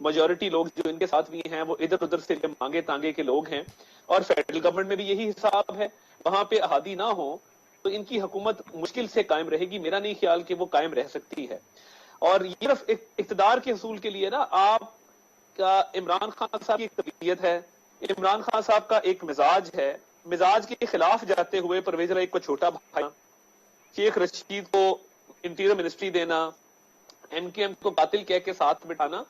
Majority لوگ جو ان کے ساتھ بھی ہیں وہ ادھر ادھر سے مانگے تانگے کے لوگ ہیں، اور فیڈرل گورنمنٹ میں بھی یہی حساب ہے. وہاں پہ احادی نہ ہو تو ان کی حکومت مشکل سے قائم رہے گی. میرا نہیں خیال کہ وہ قائم رہ سکتی ہے. اور یہ صرف اقتدار کے حصول کے لیے نا، آپ کا عمران خان صاحب کی ایک طبیعت ہے، عمران خان صاحب کا ایک مزاج ہے، مزاج کے خلاف جاتے ہوئے پرویز الہی کو چھوٹا بھائی، شیخ رشید کو انٹیریئر منسٹری دینا، ایم کیو ایم کو قاتل کہہ کے ساتھ بٹھانا،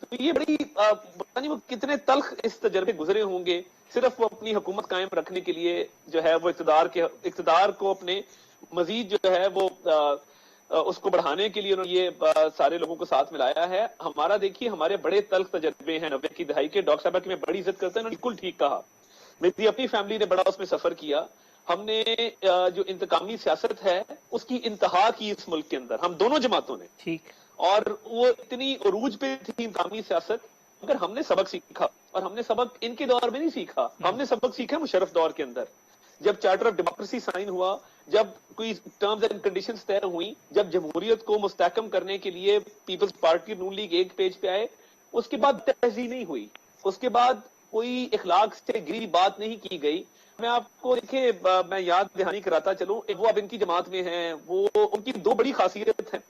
تو یہ بڑی پتہ نہیں وہ کتنے تلخ اس تجربے گزرے ہوں گے، صرف وہ اپنی حکومت قائم رکھنے کے لیے جو ہے وہ اقتدار کو اپنے مزید جو ہے وہ اس کو بڑھانے کے لیے انہوں نے یہ سارے لوگوں کو ساتھ ملایا ہے. ہمارا دیکھیے ہمارے بڑے تلخ تجربے ہیں 90 کی دہائی کے. ڈاکٹر صاحبہ کی میں بڑی عزت کرتا ہوں، بالکل ٹھیک کہا. میری اپنی فیملی نے بڑا اس میں سفر کیا. ہم نے جو انتقامی سیاست ہے اس کی انتہا کی اس ملک کے اندر، ہم دونوں جماعتوں نے، ٹھیک، اور وہ اتنی عروج پہ تھی انتقامی سیاست، مگر ہم نے سبق سیکھا، اور ہم نے سبق ان کے دور میں نہیں سیکھا، ہم نے سبق سیکھا مشرف دور کے اندر، جب چارٹر آف ڈیموکریسی سائن ہوا، جب کوئی ٹرمز اینڈ کنڈیشنز طے ہوئی، جب جمہوریت کو مستحکم کرنے کے لیے پیپلز پارٹی نون لیگ ایک پیج پہ آئے، اس کے بعد تہذیب نہیں ہوئی، اس کے بعد کوئی اخلاق سے گری بات نہیں کی گئی. میں آپ کو دیکھیں، میں یاد دہانی کراتا چلوں، وہ اب ان کی جماعت میں ہیں، وہ ان کی دو بڑی خاصیت ہیں.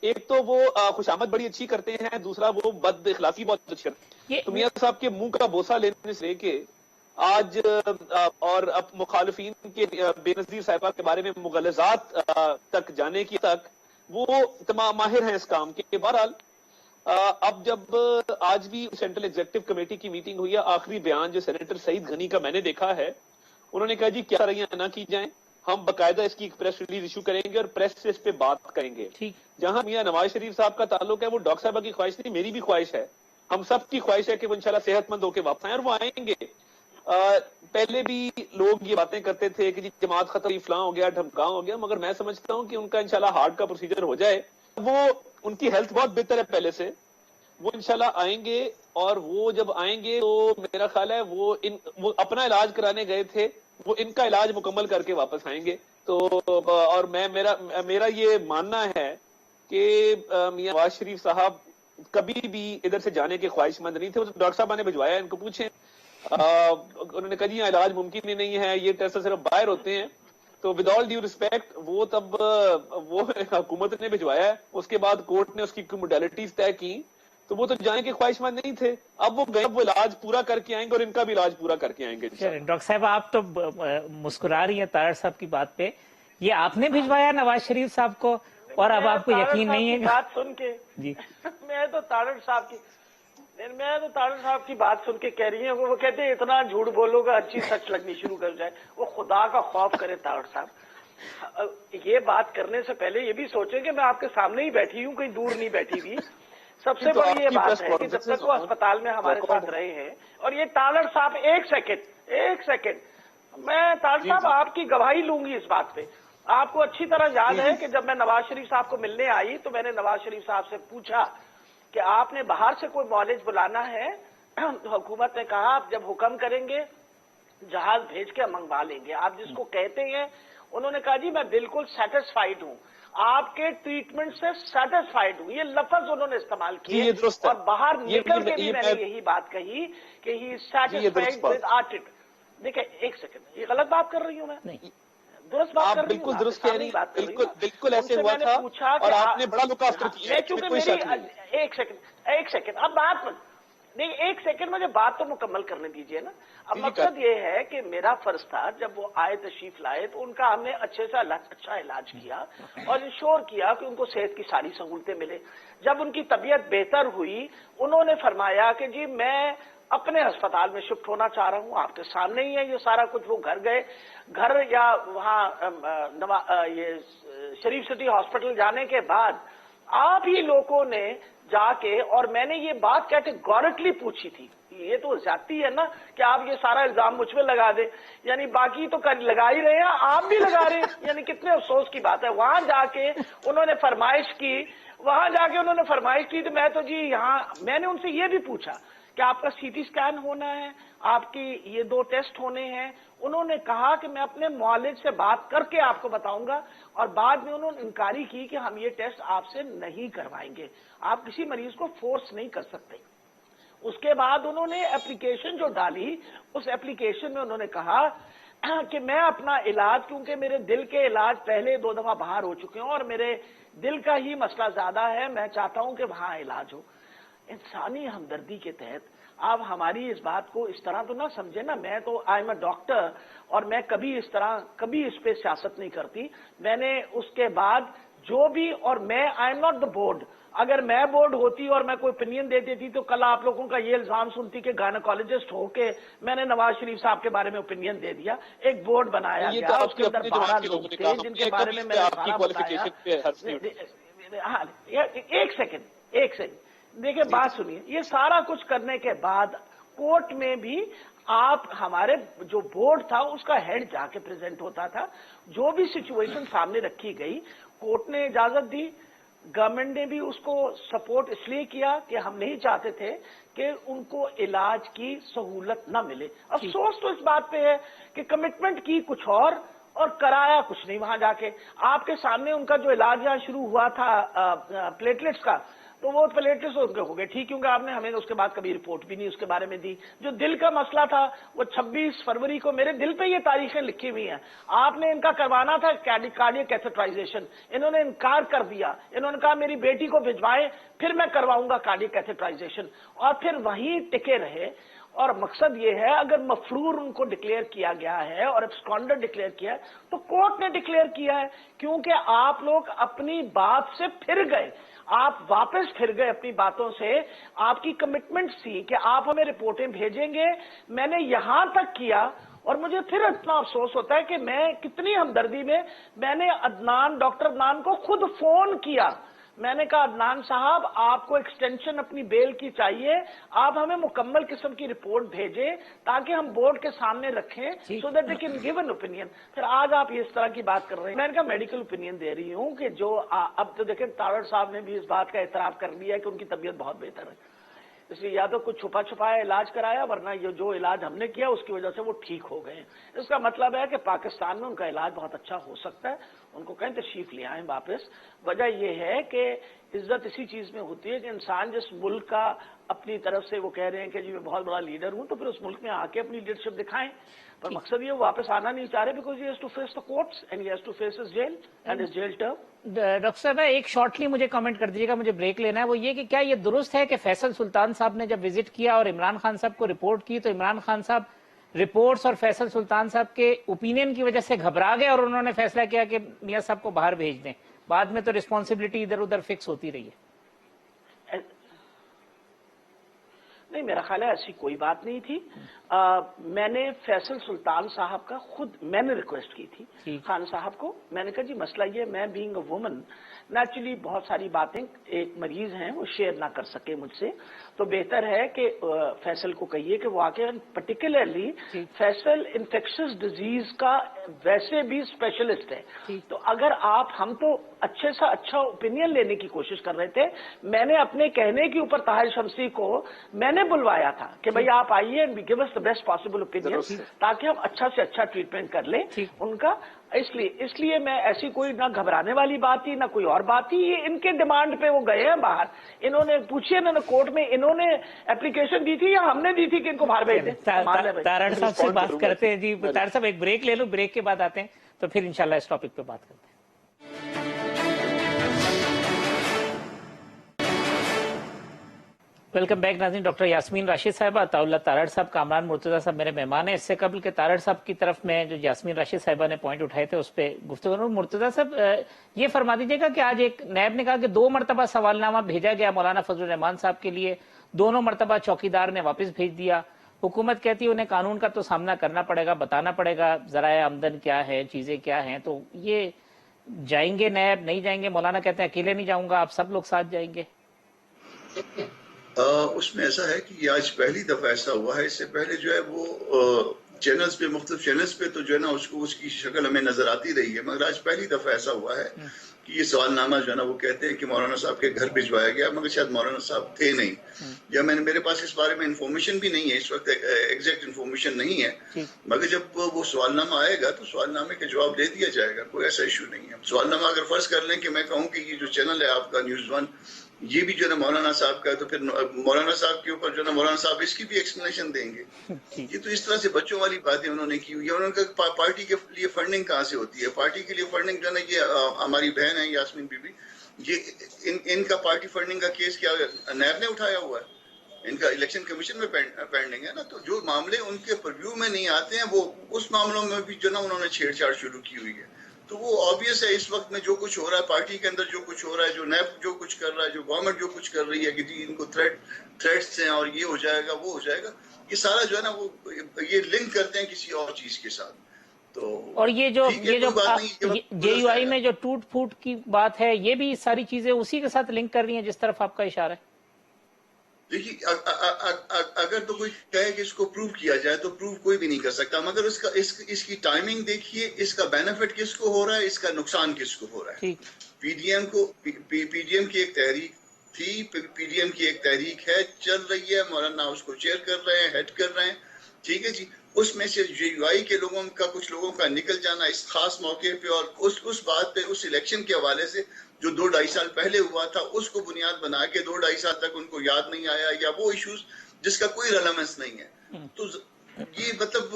ایک تو وہ خوشامد بڑی اچھی کرتے ہیں، دوسرا وہ بد اخلاقی بہت اچھی کرتے ہیں. تو میاں صاحب کے منہ کا بوسہ لینے سے لے کے آج اور اب مخالفین کے بے نظیر صاحبہ کے بارے میں مغالطات تک جانے کی تک وہ تمام ماہر ہیں اس کام کے. بہرحال اب جب آج بھی سینٹرل ایگزیکٹو کمیٹی کی میٹنگ ہوئی ہے، آخری بیان جو سینیٹر سعید غنی کا میں نے دیکھا ہے، انہوں نے کہا جی کیا رائیاں نہ کی جائیں، ہم باقاعدہ اس کی ایک پریس ریلیز ایشو کریں گے اور پریس سے اس پہ بات کریں گے. جہاں میاں نواز شریف صاحب کا تعلق ہے، وہ ڈاکٹر صاحبہ کی خواہش نہیں، میری بھی خواہش ہے، ہم سب کی خواہش ہے کہ وہ انشاءاللہ صحت مند ہو کے واپس آئیں، اور وہ آئیں گے. پہلے بھی لوگ یہ باتیں کرتے تھے کہ جی جماعت ختم، فلاں ہو گیا، ڈھمکاؤ ہو گیا، مگر میں سمجھتا ہوں کہ ان کا انشاءاللہ ہارٹ کا پروسیجر ہو جائے. وہ ان کی ہیلتھ بہت بہتر ہے پہلے سے، وہ انشاءاللہ آئیں گے، اور وہ جب آئیں گے تو میرا خیال ہے وہ اپنا علاج کرانے گئے تھے، وہ ان کا علاج مکمل کر کے واپس آئیں گے. تو اور میرا یہ ماننا ہے کہ میاں نواز شریف صاحب کبھی بھی ادھر سے جانے کے خواہش مند نہیں تھے. ڈاکٹر صاحب نے بھجوایا، ان کو پوچھیں، انہوں نے کہا جی علاج ممکن ہی نہیں ہے، یہ ٹیسٹ صرف باہر ہوتے ہیں. تو ود آل ڈیو ریسپیکٹ، وہ تب وہ حکومت نے بھجوایا ہے، اس کے بعد کورٹ نے اس کی موڈیلٹیز طے کی، تو وہ تو جانے کے خواہش مند نہیں تھے. اب وہ گئے، وہ علاج پورا کر کے آئیں گے، اور ان کا بھی علاج پورا کر کے آئیں گے. ڈاکٹر صاحب آپ تو مسکرا رہی ہیں طاہر صاحب کی بات پہ، یہ آپ نے بھجوایا نواز شریف صاحب کو، اور اب آپ کو یقین نہیں ہے؟ بات سن کے جی میں تو طاہر صاحب کی بات سن کے کہہ رہی ہیں، وہ کہتے ہیں اتنا جھوٹ بولو گا ہر چیز سچ لگنی شروع کر جائے. وہ خدا کا خوف کرے طاہر صاحب، یہ بات کرنے سے پہلے یہ بھی سوچیں کہ میں آپ کے سامنے ہی بیٹھی ہوں، کہیں دور نہیں بیٹھی ہوئی. سب سے بڑی یہ بات ہے کہ جب تک وہ اسپتال میں ہمارے ساتھ رہے ہیں، اور یہ طاہر صاحب ایک سیکنڈ میں طاہر صاحب آپ کی گواہی لوں گی اس بات پہ. آپ کو اچھی طرح یاد ہے کہ جب میں نواز شریف صاحب کو ملنے آئی تو میں نے نواز شریف صاحب سے پوچھا کہ آپ نے باہر سے کوئی معالج بلانا ہے؟ حکومت نے کہا آپ جب حکم کریں گے جہاز بھیج کے منگوا لیں گے، آپ جس کو کہتے ہیں. انہوں نے کہا جی میں بالکل سیٹسفائیڈ ہوں، آپ کے ٹریٹمنٹ سے سیٹسفائیڈ ہوں، یہ لفظ انہوں نے استعمال کیے. اور باہر نکل کے بھی میں نے یہی بات کہی کہ he is satisfied with our treatment. دیکھیں ایک سیکنڈ، یہ غلط بات کر رہی ہوں میں؟ درست بات کر رہی ہوں، بالکل درست کہہ رہی ہیں، بالکل ایسے ہوا میں نے تھا، پوچھا اور آپ نے بڑا لک آفٹر کیا. میں چونکہ میری ایک سیکنڈ اب بات نہیں، ایک سیکنڈ مجھے بات تو مکمل کرنے دیجئے نا. اب مقصد یہ ہے کہ میرا فرض تھا جب وہ آئے تشریف لائے تو ان کا ہم نے اچھے سے اچھا علاج کیا اور انشور کیا کہ ان کو صحت کی ساری سہولتیں ملے. جب ان کی طبیعت بہتر ہوئی انہوں نے فرمایا کہ جی میں اپنے ہسپتال میں شفٹ ہونا چاہ رہا ہوں. آپ کے سامنے ہی ہے یہ سارا کچھ. وہ گھر گئے، گھر یا وہاں یہ شریف سٹی ہاسپٹل جانے کے بعد آپ ہی لوگوں نے جا کے، اور میں نے یہ بات کیٹیگورکلی پوچھی تھی، یہ تو زیادتی ہے نا کہ آپ یہ سارا الزام مجھ پہ لگا دیں، یعنی باقی تو لگا ہی رہے ہیں، آپ بھی لگا رہے ہیں، یعنی کتنے افسوس کی بات ہے. وہاں جا کے انہوں نے فرمائش کی تو میں تو جی یہاں میں نے ان سے یہ بھی پوچھا کہ آپ کا سی ٹی اسکین ہونا ہے، آپ کی یہ 2 ٹیسٹ ہونے ہیں. انہوں نے کہا کہ میں اپنے معالج سے بات کر کے آپ کو بتاؤں گا، اور بعد میں انہوں نے انکاری کی کہ ہم یہ ٹیسٹ آپ سے نہیں کروائیں گے. آپ کسی مریض کو فورس نہیں کر سکتے. اس کے بعد انہوں نے اپلیکیشن جو ڈالی، اس اپلیکیشن میں انہوں نے کہا کہ میں اپنا علاج، کیونکہ میرے دل کے علاج پہلے 2 دفعہ باہر ہو چکے ہیں اور میرے دل کا ہی مسئلہ زیادہ ہے، میں چاہتا ہوں کہ وہاں علاج ہو۔ انسانی ہمدردی کے تحت آپ ہماری اس بات کو اس طرح تو نہ سمجھے نا، میں تو آئی ایم اے ڈاکٹر اور میں کبھی اس پہ سیاست نہیں کرتی۔ میں نے اس کے بعد جو بھی، اور میں I am not the board, اگر میں بورڈ ہوتی اور میں کوئی اوپینین دے دیتی تو کل آپ لوگوں کا یہ الزام سنتی کہ گائنیکالوجسٹ ہو کے میں نے نواز شریف صاحب کے بارے میں اوپینین دے دیا۔ ایک بورڈ بنایا گیا، اس کے اندر 12 لوگ تھے جن کے بارے میں نے سارا بتایا۔ ہاں ایک سیکنڈ دیکھیں، بات سنیے، یہ سارا کچھ کرنے کے بعد کورٹ میں بھی آپ ہمارے جو بورڈ تھا اس کا ہیڈ جا کے پریزنٹ ہوتا تھا، جو بھی سچویشن سامنے رکھی گئی کورٹ نے اجازت دی، گورنمنٹ نے بھی اس کو سپورٹ اس لیے کیا کہ ہم نہیں چاہتے تھے کہ ان کو علاج کی سہولت نہ ملے۔ افسوس تو اس بات پہ ہے کہ کمٹمنٹ کی کچھ اور کرایا کچھ نہیں وہاں جا کے۔ آپ کے سامنے ان کا جو علاج یہاں شروع ہوا تھا پلیٹلیٹس کا، تو وہ پلیٹلیٹس ان کے ہو گئے ٹھیک، کیونکہ آپ نے ہمیں اس کے بعد کبھی رپورٹ بھی نہیں اس کے بارے میں دی۔ جو دل کا مسئلہ تھا وہ 26 فروری کو، میرے دل پہ یہ تاریخیں لکھی ہوئی ہیں، آپ نے ان کا کروانا تھا کارڈیاک کیتھیٹرائزیشن، انہوں نے انکار کر دیا، انہوں نے کہا میری بیٹی کو بھجوائیں پھر میں کرواؤں گا کارڈیاک کیتھیٹرائزیشن، اور پھر وہیں ٹکے رہے۔ اور مقصد یہ ہے اگر مفرور ان کو ڈکلیئر کیا گیا ہے اور ایبسکانڈر ڈکلیئر کیا ہے تو کورٹ نے ڈکلیئر کیا ہے، کیونکہ آپ لوگ اپنی بات سے پھر گئے، آپ واپس پھر گئے اپنی باتوں سے۔ آپ کی کمٹمنٹ تھی کہ آپ ہمیں رپورٹیں بھیجیں گے، میں نے یہاں تک کیا، اور مجھے پھر اتنا افسوس ہوتا ہے کہ میں کتنی ہمدردی میں نے ڈاکٹر عدنان کو خود فون کیا، میں نے کہا عدنان صاحب آپ کو ایکسٹینشن اپنی بیل کی چاہیے، آپ ہمیں مکمل قسم کی رپورٹ بھیجیں تاکہ ہم بورڈ کے سامنے رکھیں so that they can give an opinion. پھر آج آپ اس طرح کی بات کر رہے ہیں، میں نے کہا میڈیکل اوپینین دے رہی ہوں کہ جو اب تو دیکھیں تارڑ صاحب نے بھی اس بات کا اعتراف کر لیا ہے کہ ان کی طبیعت بہت بہتر ہے، اس لیے یا تو کچھ چھپا چھپایا علاج کرایا، ورنہ یہ جو علاج ہم نے کیا اس کی وجہ سے وہ ٹھیک ہو گئے ہیں۔ اس کا مطلب ہے کہ پاکستان میں ان کا علاج بہت اچھا ہو سکتا ہے، ان کو کہیں تشریف لے آئیں واپس۔ وجہ یہ ہے کہ عزت اسی چیز میں ہوتی ہے کہ انسان جس ملک کا اپنی طرف سے وہ کہہ رہے ہیں کہ جی میں بہت بڑا لیڈر ہوں، تو پھر اس ملک میں آ کے اپنی لیڈرشپ دکھائیں، پر مقصد یہ واپس آنا نہیں چاہ رہے because he has to face the courts and he has to face his jail and his jail term. Doctor صاحب ایک شارٹلی مجھے کمنٹ کر دیجیے گا، مجھے بریک لینا ہے، وہ یہ کہ کیا یہ درست ہے کہ فیصل سلطان صاحب نے جب وزٹ کیا اور عمران خان صاحب کو رپورٹ کی تو عمران خان صاحب رپورٹس اور فیصل سلطان صاحب کے اوپینین کی وجہ سے گھبرا گئے اور انہوں نے فیصلہ کیا کہ میاں صاحب کو باہر بھیج دیں، بعد میں تو رسپانسبلٹی ادھر ادھر فکس ہوتی رہی ہے؟ نہیں، میرا خیال ہے ایسی کوئی بات نہیں تھی۔ میں نے فیصل سلطان صاحب کا خود میں نے ریکویسٹ کی تھی خان صاحب کو، میں نے کہا جی مسئلہ یہ میں بینگ اے وومن نیچرلی بہت ساری باتیں ایک مریض ہیں وہ شیئر نہ کر سکے مجھ سے، تو بہتر ہے کہ فیصل کو کہیے کہ وہ آ کے پرٹیکولرلی فیصل انفیکشس ڈیزیز کا ویسے بھی اسپیشلسٹ ہے، تو اگر ہم تو اچھے سے اچھا اوپینین لینے کی کوشش کر رہے تھے، میں نے اپنے کہنے کے اوپر طاہر شمسی کو میں نے بلوایا تھا کہ بھئی آپ آئیے and give us the best possible opinion تاکہ ہم اچھا سے اچھا ٹریٹمنٹ کر لیں ان کا۔ اس لیے میں ایسی کوئی نہ گھبرانے والی بات تھی نہ کوئی اور بات تھی، یہ ان کے ڈیمانڈ پہ وہ گئے ہیں باہر، انہوں نے پوچھیے انہوں نے کورٹ میں انہوں نے اپلیکیشن دی تھی یا ہم نے دی تھی کہ ان کو باہر بھیج دیں؟ تارڑ صاحب سے بات کرتے ہیں جی، تارڑ صاحب ایک بریک لے لو، بریک کے بعد آتے ہیں تو پھر انشاءاللہ اس ٹاپک پہ بات کرتے ہیں۔ ویلکم بیک ناظرین، ڈاکٹر یاسمین راشد صاحبہ، عطا اللہ تارڑ صاحب، کامران مرتضیٰ صاحب میرے مہمان ہیں۔ اس سے قبل کہ تارڑ صاحب کی طرف میں جو یاسمین راشد صاحبہ نے پوائنٹ اٹھائے تھے اس پہ گفتگو کروں، مرتضیٰ صاحب یہ فرما دیجیے گا کہ آج ایک نیب نے کہا کہ 2 مرتبہ سوالنامہ بھیجا گیا مولانا فضل الرحمان صاحب کے لیے، دونوں مرتبہ چوکیدار نے واپس بھیج دیا، حکومت کہتی ہے انہیں قانون کا تو سامنا کرنا پڑے گا، بتانا پڑے گا ذرائع آمدن کیا ہے، چیزیں کیا ہیں، تو یہ جائیں گے نیب نہیں جائیں گے؟ مولانا کہتے ہیں اکیلے نہیں جاؤں گا، آپ سب لوگ ساتھ جائیں گے؟ اس میں ایسا ہے کہ یہ آج پہلی دفعہ ایسا ہوا ہے، اس سے پہلے جو ہے وہ چینلز پہ مختلف چینلز پہ تو جو ہے نا اس کی شکل ہمیں نظر آتی رہی ہے، مگر آج پہلی دفعہ ایسا ہوا ہے کہ یہ سوال نامہ جو ہے نا وہ کہتے ہیں کہ مولانا صاحب کے گھر بھجوایا گیا، مگر شاید مولانا صاحب تھے نہیں، یا میرے پاس اس بارے میں انفارمیشن بھی نہیں ہے اس وقت، ایگزیکٹ انفارمیشن نہیں ہے، مگر جب وہ سوال نامہ آئے گا تو سوال نامے کا جواب دے دیا جائے گا، کوئی ایسا ایشو نہیں ہے۔ سوال نامہ اگر فرض کر لیں کہ میں کہوں کہ یہ جو چینل ہے آپ کا نیوز 1 یہ بھی جو ہے نا مولانا صاحب کا ہے، تو پھر مولانا صاحب کے اوپر جو ہے نا مولانا صاحب اس کی بھی ایکسپلینیشن دیں گے. یہ تو اس طرح سے بچوں والی باتیں انہوں نے کی ہوئی ہے. انہوں نے کہا پارٹی کے لیے فنڈنگ کہاں سے ہوتی ہے؟ پارٹی کے لیے فنڈنگ جو ہے نا یہ ہماری بہن ہے یاسمین بی بی، یہ ان کا پارٹی فنڈنگ کا کیس کیا نیب نے اٹھایا ہوا ہے، ان کا الیکشن کمیشن میں پینڈنگ ہے نا. تو جو معاملے ان کے پرویو میں نہیں آتے ہیں وہ اس معاملوں میں بھی جو نا انہوں نے چھیڑ چھاڑ شروع کی ہوئی ہے. تو وہ آبویس ہے اس وقت میں جو کچھ ہو رہا ہے پارٹی کے اندر، جو کچھ ہو رہا ہے، جو نیب جو کچھ کر رہا ہے، جو گورنمنٹ جو کچھ کر رہی ہے کہ جی ان کو تھریٹس ہیں اور یہ ہو جائے گا وہ ہو جائے گا، یہ سارا جو ہے نا وہ یہ لنک کرتے ہیں کسی اور چیز کے ساتھ. تو اور یہ جو جے یو آئی ہے. میں جو ٹوٹ پھوٹ کی بات ہے، یہ بھی ساری چیزیں اسی کے ساتھ لنک کر رہی ہیں جس طرف آپ کا اشارہ ہے. دیکھیے اگر تو کوئی کہے کہ اس کو پروو کیا جائے تو پروو کوئی بھی نہیں کر سکتا، مگر اس کی ٹائمنگ دیکھیے، اس کا بینیفٹ کس کو ہو رہا ہے، اس کا نقصان کس کو ہو رہا ہے. پی ڈی ایم کی ایک تحریک تھی، پی ڈی ایم کی ایک تحریک ہے، چل رہی ہے، مولانا اس کو چیئر کر رہے ہیں، ہیڈ کر رہے ہیں، ٹھیک ہے جی. اس میں سے جے یو آئی کے لوگوں کا کچھ لوگوں کا نکل جانا اس خاص موقع پہ، اور اس بات پہ، اس الیکشن کے حوالے سے جو 2-2.5 سال پہلے ہوا تھا اس کو بنیاد بنا کے 2-2.5 سال تک ان کو یاد نہیں آیا، یا وہ ایشوز جس کا کوئی ریلیونس نہیں ہے. تو یہ مطلب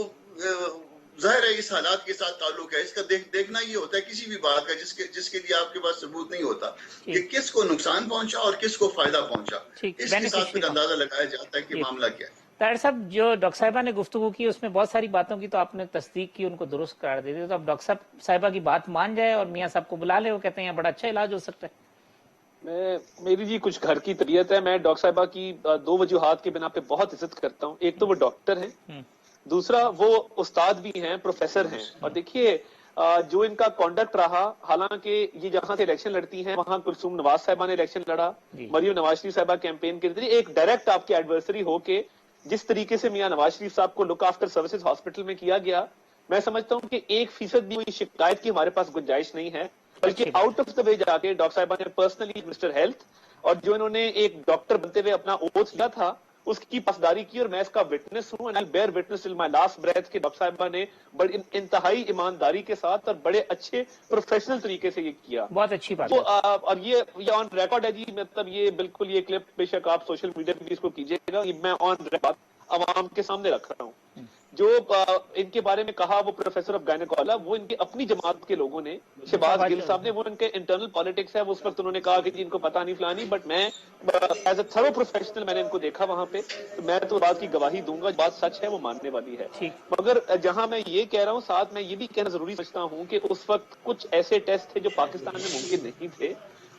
ظاہر ہے اس حالات کے ساتھ تعلق ہے. اس کا دیکھنا یہ ہوتا ہے کسی بھی بات کا جس کے لیے آپ کے پاس ثبوت نہیں ہوتا کہ کس کو نقصان پہنچا اور کس کو فائدہ پہنچا، اس کے ساتھ پھر اندازہ لگایا جاتا ہے کہ معاملہ کیا ہے. طاہر صاحب، جو ڈاکٹر صاحبہ نے گفتگو کی اس میں بہت ساری باتوں کی تو آپ نے تصدیق کی، ان کو درست قرار دے دی، تو اب ڈاکٹر صاحبہ کی بات مان جائے اور میاں صاحب کو بلا لے، وہ کہتے ہیں بڑا اچھا علاج ہو سکتا ہے. میری جی کچھ گھر کی طبیعت ہے. میں ڈاکٹر صاحبہ کی 2 وجوہات کے بنا پہ بہت عزت کرتا ہوں. ایک تو وہ ڈاکٹر ہیں، دوسرا وہ استاد بھی ہیں، پروفیسر ہیں. اور دیکھیے جو ان کا کانڈکٹ رہا، حالانکہ یہ جہاں سے الیکشن لڑتی ہیں وہاں کلثوم نواز صاحبہ نے الیکشن لڑا، مریم نواز شریف صاحبہ کیمپین کے ذریعے ایک ڈائریکٹ آپ کے ایڈورسری ہو کے جس طریقے سے میاں نواز شریف صاحب کو لک آفٹر سروسز ہاسپٹل میں کیا گیا، میں سمجھتا ہوں کہ 1% بھی شکایت کی ہمارے پاس گنجائش نہیں ہے. بلکہ آؤٹ آف دا وے جا کے ڈاکٹر صاحبہ نے پرسنلی مسٹر ہیلتھ اور جو انہوں نے ایک ڈاکٹر بنتے ہوئے اپنا اوتھ لیا تھا اس کی پاسداری کی، اور میں اس کا وٹنس ہوں، and I bear witness till my last breath کہ ڈاکٹر صاحبہ نے بڑی انتہائی ایمانداری کے ساتھ اور بڑے اچھے پروفیشنل طریقے سے یہ کیا. بہت اچھی بات ہے. اور یہ آن ریکارڈ ہے جی، مطلب یہ بالکل یہ کلپ بے شک آپ سوشل میڈیا پہ بھی اس کو کیجیے گا، یہ میں آن ریکارڈ عوام کے سامنے رکھ رہا ہوں. جو ان کے بارے میں کہا وہ پروفیسر آف گائنیکولا، وہ ان کی اپنی جماعت کے لوگوں نے، شہباز گل صاحب نے، وہ ان کے انٹرنل پالیٹکس ہے، اس وقت انہوں نے کہا کہ جی ان کو پتہ نہیں فلانی، بٹ میں ایز اے تھرو پروفیشنل میں نے ان کو دیکھا وہاں پہ، تو میں تو بات کی گواہی دوں گا، بات سچ ہے، وہ ماننے والی ہے. مگر جہاں میں یہ کہہ رہا ہوں، ساتھ میں یہ بھی کہنا ضروری سمجھتا ہوں کہ اس وقت کچھ ایسے ٹیسٹ تھے جو پاکستان میں ممکن نہیں تھے،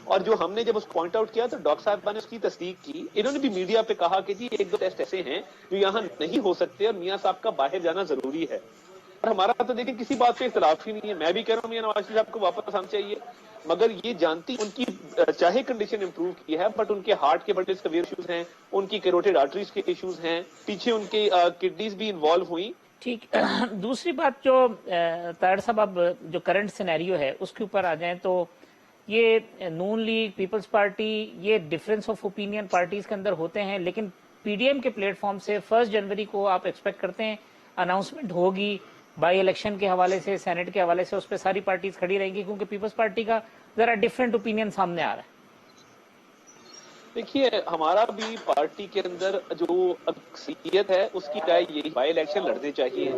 اور جو ہم نے جب اس کو پوائنٹ آؤٹ کیا تو ڈاکٹر صاحب نے اس کی تصدیق کی. انہوں نے بھی میڈیا پہ کہا کہ جی 1-2 ٹیسٹ ایسے ہیں جو یہاں نہیں ہو سکتے اور میاں صاحب کا باہر جانا ضروری ہے. اور ہمارا تو دیکھیں کسی بات پہ اختلاف ہی نہیں ہے. میں بھی کہہ رہا ہوں میاں نواز شریف صاحب کو واپس آنا چاہیے، مگر یہ جانتی ان کی چاہے کنڈیشن امپروو کی ہے، بٹ ان کے ہارٹ کے بڑے سیویئر ایشوز ہیں، ان کی کیروٹیڈ آرٹریز کے ایشوز ہیں، پیچھے ان کی کڈنیز بھی انوالو ہوئی. ٹھیک. دوسری بات جو طاہر صاحب اب جو کرنٹ سینیریو ہے اس کے اوپر آ جائیں تو یہ نون لیگ، پیپلز پارٹی، یہ ڈفرینس آف اوپینین پارٹیز کے اندر ہوتے ہیں، لیکن پی ڈی ایم کے پلیٹ فارم سے 1 جنوری کو آپ ایکسپیکٹ کرتے ہیں اناؤنسمنٹ ہوگی بائی الیکشن کے حوالے سے، سینٹ کے حوالے سے، اس پہ ساری پارٹیز کھڑی رہیں گی؟ کیونکہ پیپلز پارٹی کا ذرا ڈفرینٹ اوپینین سامنے آ رہا ہے. دیکھیے ہمارا بھی پارٹی کے اندر جو اکثریت ہے اس کی رائے یہی بائی الیکشن لڑنے چاہیے.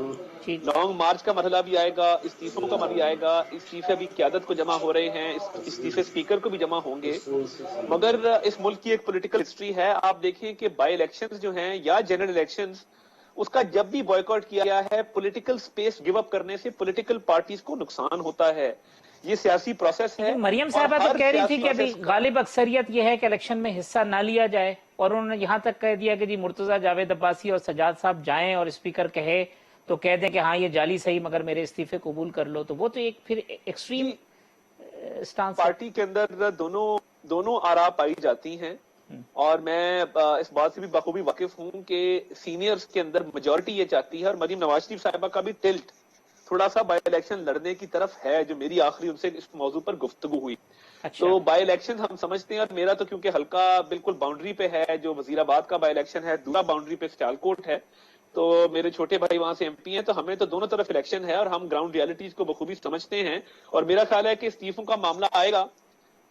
لانگ مارچ کا مسئلہ بھی آئے گا، استعفوں کا بھی آئے گا، استعفے بھی قیادت کو جمع ہو رہے ہیں، استعفے اسپیکر کو بھی جمع ہوں گے. مگر اس ملک کی ایک پولیٹیکل ہسٹری ہے، آپ دیکھیں کہ بائی الیکشنز جو ہیں یا جنرل الیکشنز، اس کا جب بھی بائیکاٹ کیا گیا ہے پولیٹیکل سپیس گیو اپ کرنے سے پولیٹیکل پارٹیز کو نقصان ہوتا ہے. یہ سیاسی پروسیس ہے. مریم صاحبہ تو کہہ رہی تھی کہ ابھی غالب اکثریت یہ ہے کہ الیکشن میں حصہ نہ لیا جائے، اور انہوں نے یہاں تک کہہ دیا کہ جی مرتضیٰ جاوید عباسی اور سجاد صاحب جائیں اور اسپیکر کہے تو کہہ دیں کہ ہاں یہ جعلی صحیح مگر میرے استعفے قبول کر لو. تو وہ تو ایک پھر ایکسٹریم سٹانس. پارٹی کے اندر دونوں آراء پائی جاتی ہیں، اور میں اس بات سے بھی بخوبی واقف ہوں کہ سینئرز کے اندر میجورٹی یہ چاہتی ہے، اور مریم نواز شریف صاحبہ کا بھی ٹلٹ تھوڑا سا بائی الیکشن لڑنے کی طرف ہے، جو میری آخری ان سے اس موضوع پر گفتگو ہوئی. تو بائی الیکشن ہم سمجھتے ہیں، اور میرا تو کیونکہ حلقہ بالکل باؤنڈری پہ ہے، جو وزیر آباد کا بائی الیکشن ہے، دوسرا باؤنڈری پہ سیالکوٹ ہے، تو میرے چھوٹے بھائی وہاں سے ایم پی ہیں، تو ہمیں تو دونوں طرف الیکشن ہے اور ہم گراؤنڈ ریالٹیز کو بخوبی سمجھتے ہیں. اور میرا خیال ہے کہ استعفوں کا معاملہ آئے گا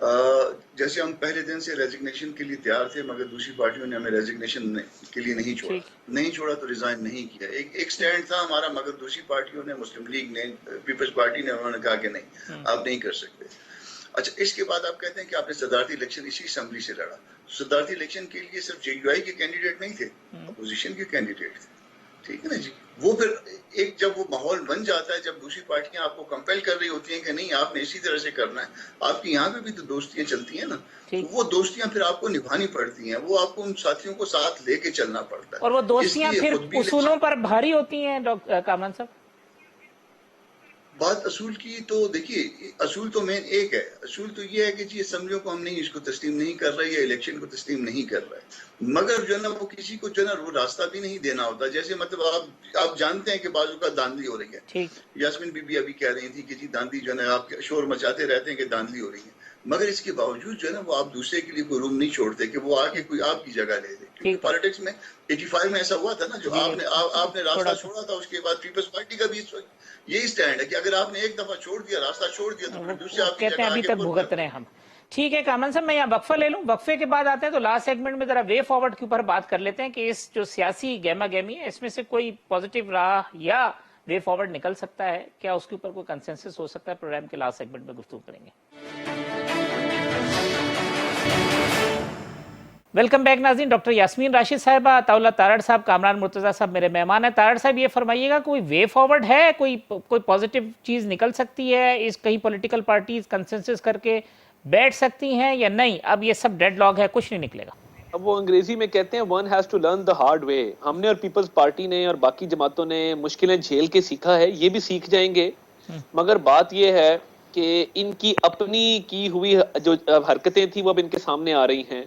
جیسے ہم پہلے دن سے ریزگنیشن کے لیے تیار تھے، مگر دوسری پارٹیوں نے ہمیں ریزگنیشن کے لیے نہیں چھوڑا تو ریزائن نہیں کیا. ایک سٹینڈ تھا ہمارا، مگر دوسری پارٹیوں نے، مسلم لیگ نے، پیپلز پارٹی نے، انہوں نے کہا کہ نہیں، آپ نہیں کر سکتے. اچھا، اس کے بعد آپ کہتے ہیں کہ آپ نے صدارتی الیکشن اسی اسمبلی سے لڑا. صدارتی الیکشن کے لیے صرف JUI کے کینڈیڈیٹ نہیں تھے، اپوزیشن کے کینڈیڈیٹ تھے. ٹھیک ہے نا جی. وہ پھر ایک جب وہ ماحول بن جاتا ہے، جب دوسری پارٹیاں آپ کو کمپیل کر رہی ہوتی ہیں کہ نہیں آپ نے اسی طرح سے کرنا ہے، آپ کی یہاں پہ بھی تو دوستیاں چلتی ہیں نا، تو وہ دوستیاں پھر آپ کو نبھانی پڑتی ہیں، وہ آپ کو ان ساتھیوں کو ساتھ لے کے چلنا پڑتا ہے. اور وہ دوستیاں پھر اصولوں پر بھاری ہوتی ہیں ڈاکٹر کامران صاحب. بات اصول کی تو دیکھیے، اصول تو مین ایک ہے. اصول تو یہ ہے کہ جی اسمبلیوں کو ہم نہیں، اس کو تسلیم نہیں کر رہے، یا الیکشن کو تسلیم نہیں کر رہے، مگر جو ہے نا وہ کسی کو جو ہے نا وہ راستہ بھی نہیں دینا ہوتا. جیسے مطلب آپ جانتے ہیں کہ بازو کا داندلی ہو رہی ہے. یاسمین بی بی ابھی کہہ رہی تھی کہ جی داندلی جو ہے نا آپ شور مچاتے رہتے ہیں کہ داندلی ہو رہی ہے، مگر اس کے باوجود جو ہے نا وہ آپ دوسرے کے لیے کوئی روم نہیں چھوڑتے کہ وہ آ کے کوئی آپ کی جگہ لے لے. کیونکہ پالیٹکس میں 85 میں ایسا ہوا تھا نا، جو آپ نے راستہ چھوڑا تھا، اس کے بعد پیپلز پارٹی کا بھی یہی سٹینڈ ہے کہ اگر آپ نے ایک دفعہ چھوڑ دیا، راستہ چھوڑ دیا، تو پھر دوسرے آپ کی کہتے ہیں ابھی تک بھگت رہے ہیں ہم. ٹھیک ہے کامران صاحب، میں یہاں وقفہ لے لوں، وقفے کے بعد آتے ہیں تو لاسٹ سیگمنٹ میں ذرا وے فارورڈ کے اوپر بات کر لیتے ہیں کہ اس جو سیاسی گہما گہمی ہے اس میں سے کوئی پازیٹیو راہ یا وے فارورڈ نکل سکتا ہے کیا، اس کے اوپر کوئی کنسنسس ہو سکتا ہے. پروگرام کے لاسٹ سیگمنٹ میں گفتگو کریں گے. ویلکم بیک ناظرین. ڈاکٹر یاسمین راشد صاحبہ، عطا اللہ تارڑ صاحب، کامران مرتضیٰ صاحب میرے مہمان ہیں. تارڑ صاحب یہ فرمائیے گا کوئی وے فارورڈ ہے، کوئی پازیٹیو چیز نکل سکتی ہے، اس کئی پولیٹیکل پارٹیز کنسنسس کر کے بیٹھ سکتی ہیں یا نہیں، اب یہ سب ڈیڈ لاک ہے، کچھ نہیں نکلے گا؟ اب وہ انگریزی میں کہتے ہیں one has to learn the hard way. ہم نے اور پیپلز پارٹی نے اور باقی جماعتوں نے مشکلیں جھیل کے سیکھا ہے، یہ بھی سیکھ جائیں گے. مگر بات یہ ہے کہ ان کی اپنی کی ہوئی جو حرکتیں تھیں وہ اب ان کے سامنے آ رہی ہیں.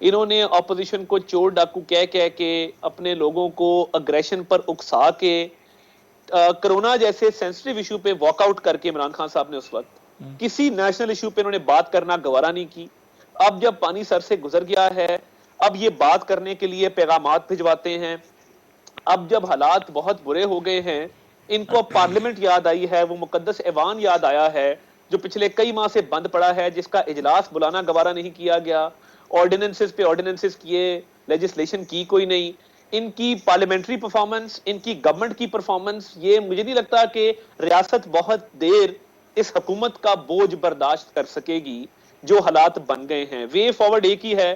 انہوں نے اپوزیشن کو چور ڈاکو کہہ کے اپنے لوگوں کو اگریشن پر اکسا کے کرونا جیسے سینسٹیو ایشو پہ واک آؤٹ کر کے عمران خان صاحب نے اس وقت کسی نیشنل ایشو پہ انہوں نے بات کرنا گوارا نہیں کی. اب جب پانی سر سے گزر گیا ہے، اب یہ بات کرنے کے لیے پیغامات بھجواتے ہیں. اب جب حالات بہت برے ہو گئے ہیں، ان کو اب پارلیمنٹ یاد آئی ہے، وہ مقدس ایوان یاد آیا ہے جو پچھلے کئی ماہ سے بند پڑا ہے، جس کا اجلاس بلانا گوارا نہیں کیا گیا. آرڈیننسز پہ آرڈیننسز کیے، لیجسلیشن کی کوئی نہیں. ان کی پارلیمنٹری پرفارمنس، ان کی گورنمنٹ کی پرفارمنس، یہ مجھے نہیں لگتا کہ ریاست بہت دیر اس حکومت کا بوجھ برداشت کر سکے گی جو حالات بن گئے ہیں. وے فارورڈ ایک ہی ہے،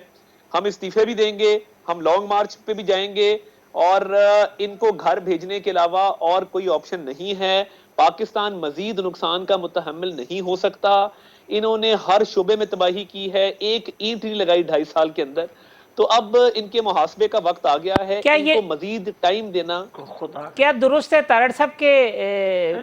ہم استعفے بھی دیں گے، ہم لانگ مارچ پہ بھی جائیں گے، اور ان کو گھر بھیجنے کے علاوہ اور کوئی آپشن نہیں ہے. پاکستان مزید نقصان کا متحمل نہیں ہو سکتا. انہوں نے ہر شعبے میں تباہی کی ہے، ایک اینٹ نہیں لگائی 2.5 سال کے اندر. تو اب ان کے محاسبے کا وقت آ گیا ہے، ان کو مزید ٹائم دینا. کیا درست ہے تارڑ صاحب کے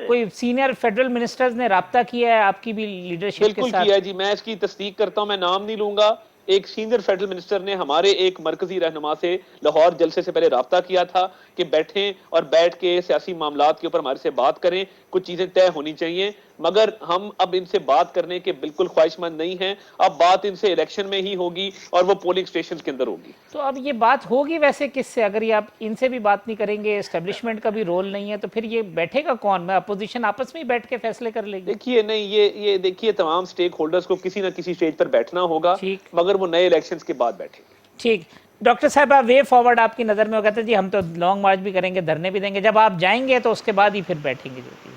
کوئی سینئر فیڈرل منسٹرز نے رابطہ کیا ہے آپ کی بھی لیڈرشپ کے ساتھ؟ بالکل کیا ہے جی، میں اس کی تصدیق کرتا ہوں، میں نام نہیں لوں گا. ایک سینئر فیڈرل منسٹر نے ہمارے ایک مرکزی رہنما سے لاہور جلسے سے پہلے رابطہ کیا تھا کہ بیٹھیں اور بیٹھ کے سیاسی معاملات کے اوپر ہمارے سے بات کریں، کچھ چیزیں طے ہونی چاہیے. مگر ہم اب ان سے بات کرنے کے بالکل خواہش مند نہیں ہیں. اب بات ان سے الیکشن میں ہی ہوگی اور وہ پولنگ اسٹیشن کے اندر ہوگی. تو اب یہ بات ہوگی ویسے کس سے؟ اگر یہ آپ ان سے بھی بات نہیں کریں گے، اسٹیبلشمنٹ کا بھی رول نہیں ہے، تو پھر یہ بیٹھے گا کون؟ میں اپوزیشن آپس میں ہی بیٹھ کے فیصلے کر لے گی؟ دیکھیے نہیں، یہ دیکھیے تمام سٹیک ہولڈرز کو کسی نہ کسی سٹیج پر بیٹھنا ہوگا، مگر وہ نئے الیکشنز کے بعد بیٹھیں گے. ٹھیک. ڈاکٹر صاحبہ، وے فارورڈ آپ کی نظر میں وہ کہتے ہیں جی ہم تو لانگ مارچ بھی کریں گے، دھرنے بھی دیں گے، جب آپ جائیں گے تو اس کے بعد ہی پھر بیٹھیں گے؟ جو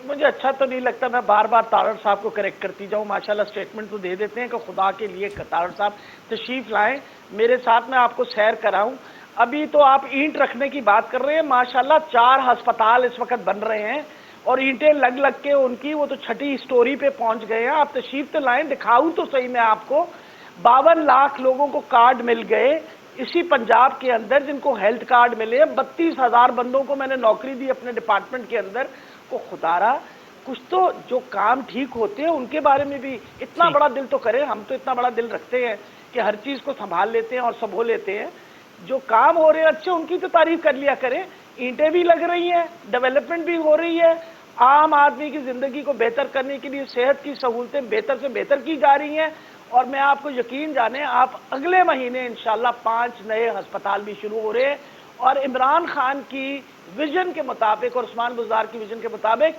مجھے اچھا تو نہیں لگتا میں بار بار تارڑ صاحب کو کریکٹ کرتی جاؤں. ماشاءاللہ سٹیٹمنٹ تو دے دیتے ہیں کہ خدا کے لیے تارڑ صاحب تشریف لائیں میرے ساتھ، میں آپ کو سیر کراؤں. ابھی تو آپ اینٹ رکھنے کی بات کر رہے ہیں، ماشاءاللہ 4 ہسپتال اس وقت بن رہے ہیں اور اینٹیں لگ کے ان کی وہ تو 6ٹھی سٹوری پہ پہنچ گئے ہیں. آپ تشریف تو لائیں، دکھاؤں تو صحیح میں آپ کو. 52 لاکھ لوگوں کو کارڈ مل گئے اسی پنجاب کے اندر جن کو ہیلتھ کارڈ ملے. 32,000 بندوں کو میں نے نوکری دی اپنے ڈپارٹمنٹ کے اندر. کو خدا را کچھ تو جو کام ٹھیک ہوتے ہیں ان کے بارے میں بھی اتنا بڑا دل تو کریں. ہم تو اتنا بڑا دل رکھتے ہیں کہ ہر چیز کو سنبھال لیتے ہیں اور سنبھو لیتے ہیں. جو کام ہو رہے ہیں اچھے ان کی تو تعریف کر لیا کریں. اینٹیں بھی لگ رہی ہیں، ڈیولپمنٹ بھی ہو رہی ہے، عام آدمی کی زندگی کو بہتر کرنے کے لیے صحت کی سہولتیں بہتر سے بہتر کی جا رہی ہیں. اور میں آپ کو یقین جانیں، آپ اگلے مہینے انشاءاللہ 5 نئے ہسپتال بھی شروع ہو رہے ہیں. اور عمران خان کی ویژن کے مطابق اور عثمان بزدار کی ویژن کے مطابق